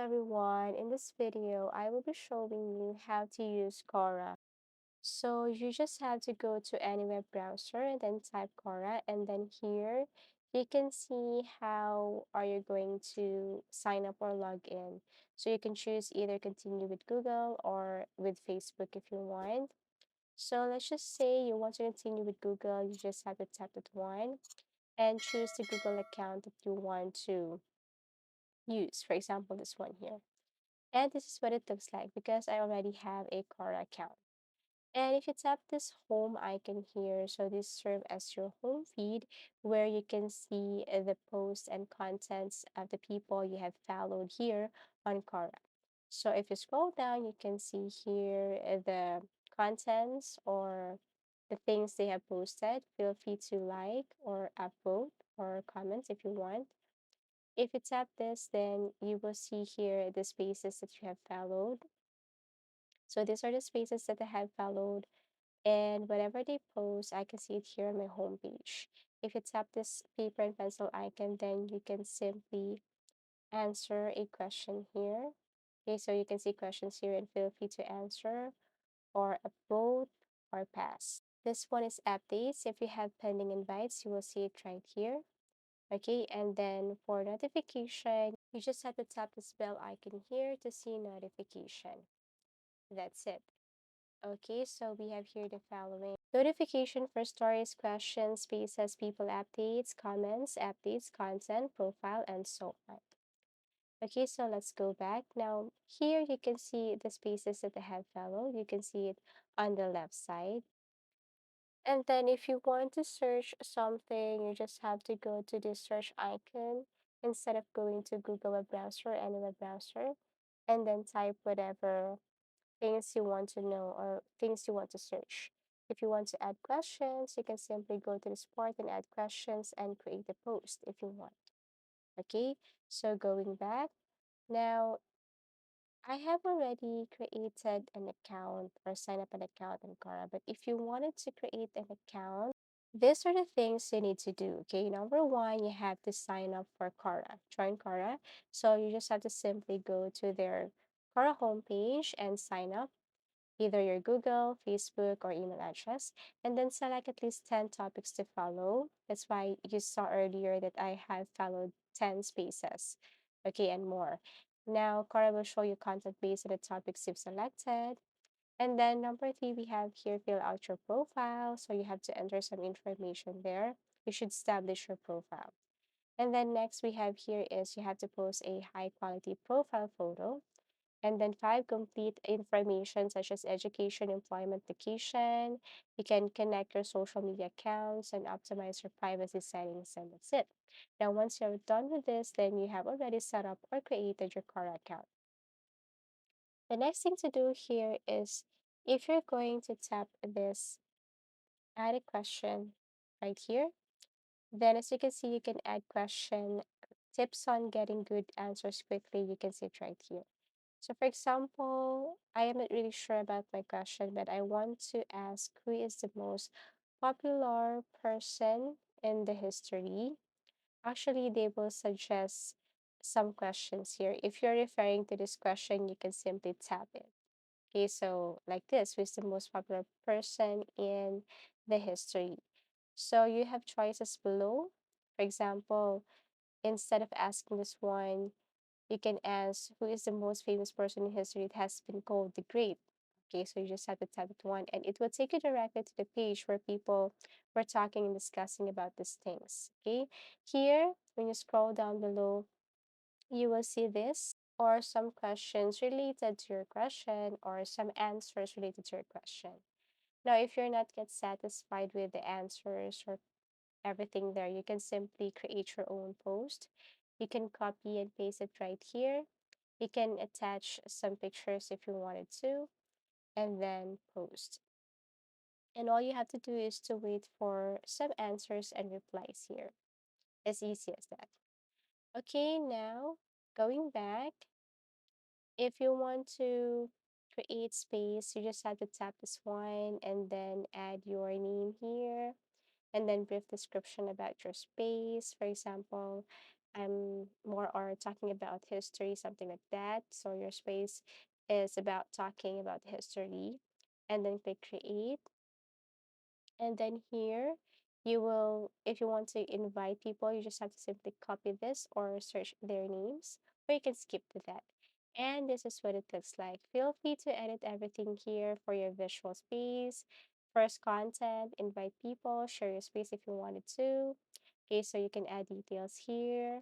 everyone. In this video, I will be showing you how to use Quora. So you just have to go to any web browser and then type Quora, and then here you can see how are you going to sign up or log in. So you can choose either continue with Google or with Facebook if you want. So let's just say you want to continue with Google, you just have to tap that one and choose the Google account that you want to use. For example, this one here. And this is what it looks like because I already have a Quora account. And if you tap this home icon here, so this serves as your home feed where you can see the posts and contents of the people you have followed here on Quora. So if you scroll down, you can see here the contents or the things they have posted. Feel free to like or upvote or comment if you want. If you tap this, then you will see here the spaces that you have followed. So these are the spaces that I have followed, and whatever they post, I can see it here on my homepage. If you tap this paper and pencil icon, then you can simply answer a question here. Okay, so you can see questions here and feel free to answer or upvote or pass. This one is updates. If you have pending invites, you will see it right here. Okay, and then for notification, you just have to tap this bell icon here to see notification. That's it. Okay, so we have here the following notification for stories, questions, spaces, people updates, comments, updates, content, profile, and so on. Okay, so let's go back. Now, here you can see the spaces that I have followed. You can see it on the left side. And then if you want to search something, you just have to go to the search icon instead of going to Google web browser or any web browser, and then type whatever things you want to know or things you want to search. If you want to add questions, you can simply go to this part and add questions and create a post if you want. Okay, so going back, now I have already created an account or sign up an account in Quora, but if you wanted to create an account, these are the things you need to do. Okay, number one, you have to sign up for Quora, join Quora. So you just have to simply go to their Quora homepage and sign up either your Google, Facebook, or email address, and then select at least 10 topics to follow. That's why you saw earlier that I have followed 10 spaces, okay, and more. Now, Cora will show you content based on the topics you've selected. And then number three, we have here fill out your profile. So you have to enter some information there. You should establish your profile. And then next we have here is you have to post a high quality profile photo. And then five, complete information such as education, employment, location. You can connect your social media accounts and optimize your privacy settings, and that's it. Now, once you're done with this, then you have already set up or created your Quora account. The next thing to do here is if you're going to tap this add a question right here, then as you can see, you can add question tips on getting good answers quickly. You can see it right here. So for example, I am not really sure about my question, but I want to ask who is the most popular person in the history. Actually, they will suggest some questions here. If you're referring to this question, you can simply tap it. Okay, so like this, who is the most popular person in the history? So you have choices below. For example, instead of asking this one, you can ask who is the most famous person in history. It has been called the Great. Okay, so you just have to type it one, and it will take you directly to the page where people were talking and discussing about these things. Okay, here when you scroll down below, you will see this or some questions related to your question or some answers related to your question. Now, if you're not yet satisfied with the answers or everything there, you can simply create your own post. You can copy and paste it right here. You can attach some pictures if you wanted to, and then post. And all you have to do is to wait for some answers and replies here. As easy as that. Okay, now going back, if you want to create space, you just have to tap this one and then add your name here and then brief description about your space. For example, I'm more or talking about history, something like that. So your space is about talking about history, and then click create. And then here, you will, if you want to invite people, you just have to simply copy this or search their names, or you can skip to that. And this is what it looks like. Feel free to edit everything here for your visual space. First content, invite people, share your space if you wanted to. Okay, so you can add details here.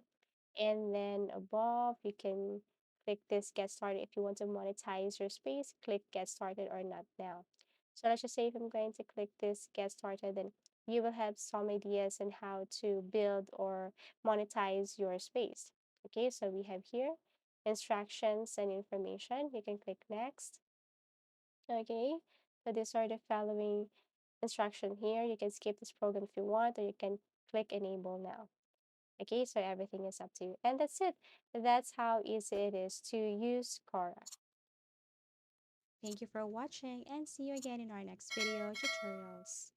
And then above, you can click this get started. If you want to monetize your space, click get started or not now. So let's just say if I'm going to click this get started, then you will have some ideas on how to build or monetize your space. Okay, so we have here instructions and information. You can click next. Okay, so these are the following instruction here. You can skip this program if you want, or you can click enable now. Okay, so everything is up to you. And that's it. That's how easy it is to use Quora. Thank you for watching and see you again in our next video tutorials.